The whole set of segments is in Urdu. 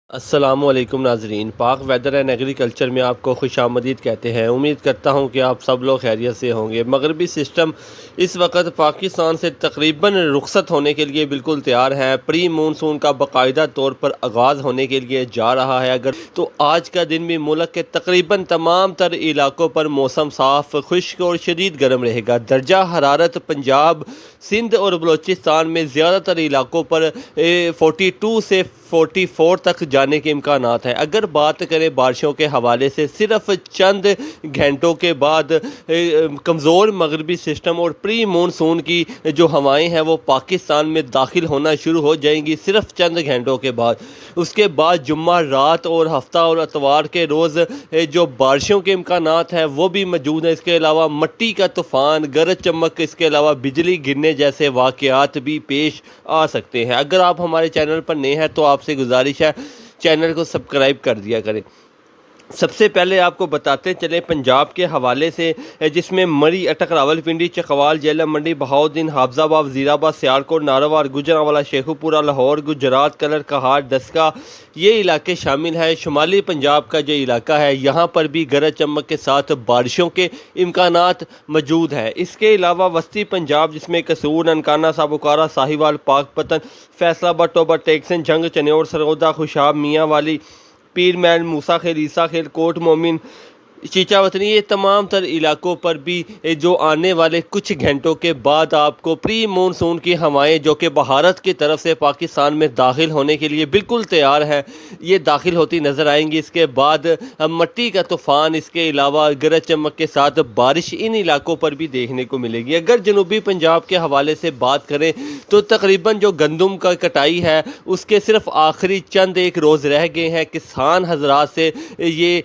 السلام علیکم ناظرین، پاک ویدر اینڈ ایگریکلچر میں آپ کو خوش آمدید کہتے ہیں۔ امید کرتا ہوں کہ آپ سب لوگ خیریت سے ہوں گے۔ مغربی سسٹم اس وقت پاکستان سے تقریباً رخصت ہونے کے لیے بالکل تیار ہے۔ پری مونسون کا باقاعدہ طور پر آغاز ہونے کے لیے جا رہا ہے تو آج کا دن بھی ملک کے تقریباً تمام تر علاقوں پر موسم صاف، خشک اور شدید گرم رہے گا۔ درجہ حرارت پنجاب، سندھ اور بلوچستان میں زیادہ تر علاقوں پر 42 سے 44 تک جانے کے امکانات ہیں۔ اگر بات کریں بارشوں کے حوالے سے، صرف چند گھنٹوں کے بعد کمزور مغربی سسٹم اور پری مونسون کی جو ہوائیں ہیں وہ پاکستان میں داخل ہونا شروع ہو جائیں گی، صرف چند گھنٹوں کے بعد۔ اس کے بعد جمعہ رات اور ہفتہ اور اتوار کے روز جو بارشوں کے امکانات ہیں وہ بھی موجود ہیں۔ اس کے علاوہ مٹی کا طوفان، گرج چمک، اس کے علاوہ بجلی گرنے جیسے واقعات بھی پیش آ سکتے ہیں۔ اگر آپ ہمارے چینل پر نئے ہیں تو آپ سے گزارش ہے چینل کو سبسکرائب کر دیا کریں۔ سب سے پہلے آپ کو بتاتے چلیں پنجاب کے حوالے سے، جس میں مری، اٹک، راولپنڈی، چکوال، جیلم منڈی، بہاؤالدین، حافظ آباد، وزیر آباد، سیالکوٹ، ناروار، گوجرانوالا، شیخو پورہ، لاہور، گجرات، کلر کہاڑ، دسکا، یہ علاقے شامل ہیں۔ شمالی پنجاب کا جو علاقہ ہے یہاں پر بھی گرج چمک کے ساتھ بارشوں کے امکانات موجود ہیں۔ اس کے علاوہ وسطی پنجاب، جس میں قصور، ننکانہ، سابوکارہ، ساہیوال، پاک پتن، فیصل آباد، ٹوبہ ٹیکسن، جنگ، چنیوڑ، سرگودا، خوشاب، میاں والی، پیر محل، موسیٰ خیل، عیسیٰ خیل، کوٹ مومن، چیچا وطنی، یہ تمام تر علاقوں پر بھی جو آنے والے کچھ گھنٹوں کے بعد آپ کو پری مونسون کی ہوائیں جو کہ بھارت کی طرف سے پاکستان میں داخل ہونے کے لیے بالکل تیار ہے، یہ داخل ہوتی نظر آئیں گی۔ اس کے بعد مٹی کا طوفان، اس کے علاوہ گرج چمک کے ساتھ بارش ان علاقوں پر بھی دیکھنے کو ملے گی۔ اگر جنوبی پنجاب کے حوالے سے بات کریں تو تقریباً جو گندم کا کٹائی ہے اس کے صرف آخری چند ایک روز رہ گئے ہیں۔ کسان حضرات سے یہ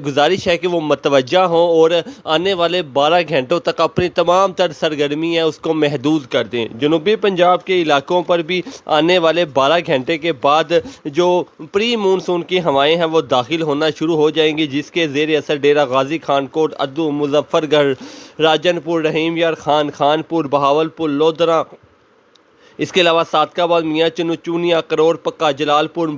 گزارش ہے کہ وہ متوجہ ہوں اور آنے والے 12 گھنٹوں تک اپنی تمام تر سرگرمی ہے اس کو محدود کر دیں۔ جنوبی پنجاب کے علاقوں پر بھی آنے والے 12 گھنٹے کے بعد جو پری مونسون کی ہوائیں ہیں وہ داخل ہونا شروع ہو جائیں گی، جس کے زیر اثر ڈیرہ غازی، خان کوٹ، ادو، مظفر گڑھ، راجن پور، رحیم یار خان، خان پور، بہاولپور، لودھرا، اس کے علاوہ صادق آباد، میاں چنو، چونیا، کروڑ پکا، جلال پور،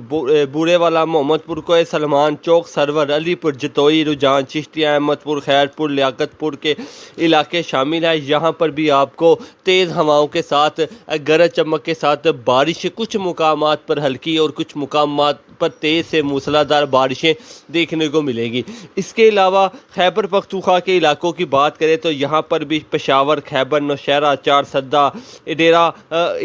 بورے والا، محمد پور، کوئے سلمان، چوک سرور، علی پور، جتوئی، رجان، چشتیہ، احمد پور، خیر پور، لیاقت پور کے علاقے شامل ہیں۔ یہاں پر بھی آپ کو تیز ہواؤں کے ساتھ گرج چمک کے ساتھ بارش، کچھ مقامات پر ہلکی اور کچھ مقامات پر تیز سے موسلادھار بارشیں دیکھنے کو ملے گی۔ اس کے علاوہ خیبر پختونخوا کے علاقوں کی بات کریں تو یہاں پر بھی پشاور، خیبر، نوشہرہ، چارسدہ، ڈیرہ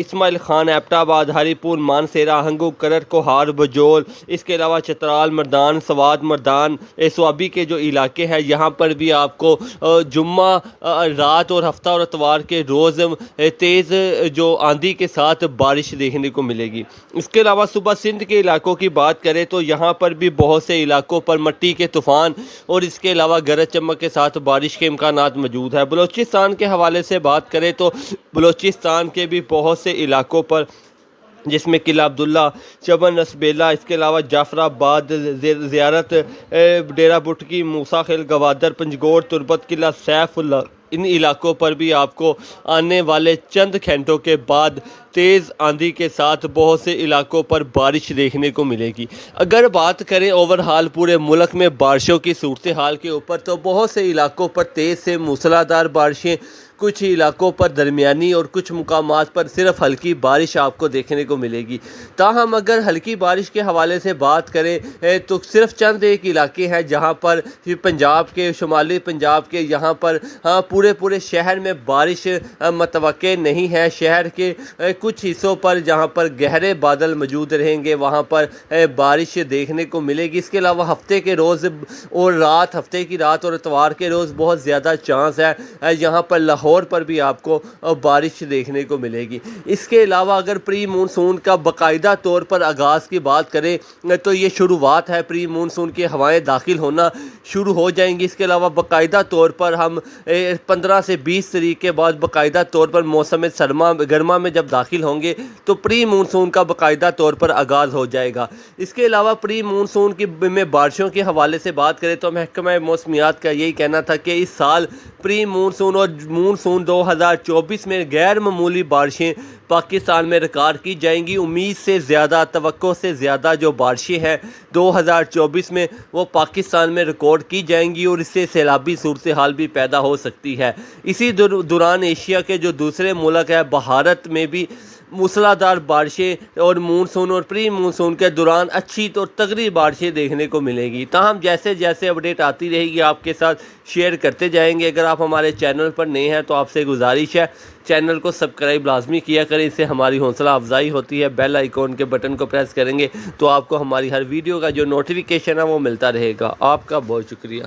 اسماعیل خان، ایبٹ آباد، ہری پور، مانسیرہ، ہنگو، کرر، کوہار، بجول، اس کے علاوہ چترال، مردان، سوات، مردان، سوابی کے جو علاقے ہیں یہاں پر بھی آپ کو جمعہ رات اور ہفتہ اور اتوار کے روز تیز جو آندھی کے ساتھ بارش دیکھنے کو ملے گی۔ اس کے علاوہ صبح سندھ کے علاقوں کی بات کریں تو یہاں پر بھی بہت سے علاقوں پر مٹی کے طوفان اور اس کے علاوہ گرج چمک کے ساتھ بارش کے امکانات موجود ہیں۔ بلوچستان کے حوالے سے بات کریں تو بلوچستان کے بھی بہت سے علاقوں پر، جس میں قلعہ عبداللہ، چبن، نسبیلہ، اس کے علاوہ جعفر آباد، زیارت، ڈیرہ بٹکی، موسیٰ خیل، گوادر، پنجگور، تربت، قلعہ سیف اللہ، ان علاقوں پر بھی آپ کو آنے والے چند گھنٹوں کے بعد تیز آندھی کے ساتھ بہت سے علاقوں پر بارش دیکھنے کو ملے گی۔ اگر بات کریں اوورہال پورے ملک میں بارشوں کی صورتحال کے اوپر تو بہت سے علاقوں پر تیز سے موسلادھار بارشیں، کچھ علاقوں پر درمیانی اور کچھ مقامات پر صرف ہلکی بارش آپ کو دیکھنے کو ملے گی۔ تاہم اگر ہلکی بارش کے حوالے سے بات کریں تو صرف چند ایک علاقے ہیں جہاں پر پنجاب کے، شمالی پنجاب کے، یہاں پر پورے شہر میں بارش متوقع نہیں ہے۔ شہر کے کچھ حصوں پر جہاں پر گہرے بادل موجود رہیں گے وہاں پر بارش دیکھنے کو ملے گی۔ اس کے علاوہ ہفتے کے روز اور رات، ہفتے کی رات اور اتوار کے روز بہت زیادہ چانس ہے یہاں پر لاہور پر بھی آپ کو بارش دیکھنے کو ملے گی۔ اس کے علاوہ اگر پری مونسون کا باقاعدہ طور پر آغاز کی بات کریں تو یہ شروعات ہے، پری مونسون کی ہوائیں داخل ہونا شروع ہو جائیں گی۔ اس کے علاوہ باقاعدہ طور پر ہم 15 سے 20 تاریخ کے بعد باقاعدہ طور پر موسم سرما گرما میں جب داخل داخل ہوں گے تو پری مونسون کا باقاعدہ طور پر آغاز ہو جائے گا۔ اس کے علاوہ پری مونسون میں بارشوں کے حوالے سے بات کریں تو محکمہ موسمیات کا یہی کہنا تھا کہ اس سال پری مونسون اور مونسون 2024 میں غیر معمولی بارشیں پاکستان میں ریکارڈ کی جائیں گی۔ امید سے زیادہ، توقع سے زیادہ جو بارشیں ہیں 2024 میں وہ پاکستان میں ریکارڈ کی جائیں گی اور اس سے سیلابی صورتحال بھی پیدا ہو سکتی ہے۔ اسی دوران ایشیا کے جو دوسرے ملک ہے بھارت میں بھی موسلادھار بارشیں اور مونسون اور پری مونسون کے دوران اچھی اور تگڑی بارشیں دیکھنے کو ملے گی۔ تاہم جیسے جیسے اپڈیٹ آتی رہے گی آپ کے ساتھ شیئر کرتے جائیں گے۔ اگر آپ ہمارے چینل پر نئے ہیں تو آپ سے گزارش ہے چینل کو سبسکرائب لازمی کیا کریں، اس سے ہماری حوصلہ افزائی ہوتی ہے۔ بیل آئیکن کے بٹن کو پریس کریں گے تو آپ کو ہماری ہر ویڈیو کا جو نوٹیفیکیشن ہے وہ ملتا رہے گا۔ آپ کا بہت شکریہ۔